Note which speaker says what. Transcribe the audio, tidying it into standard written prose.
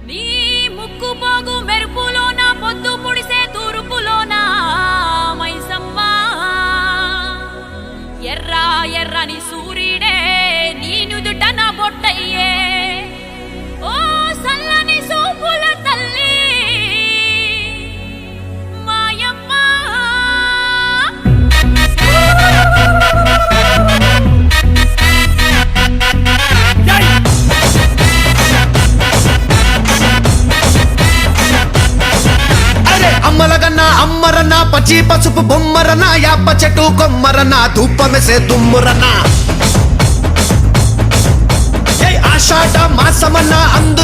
Speaker 1: నీ ముక్కు పోగు మెరుపులోన పొద్దు పొడిసే తూర్పులోన మైసమ్మా ఎర్ర ఎర్రని సూర్యుడే నీ నుదుట నా బొట్టయ్యే ఓ సల్లని సూపుల తల్లి మాయమ్మ
Speaker 2: అమ్మలగన్నా అమ్మరన్నా పచ్చి పసుపు బొమ్మరన్నా యాప చెట్టు కొమ్మరన్నా ధూపమెసే తుమ్మురన్నా ఆషాఢ మాసమన్నా అందు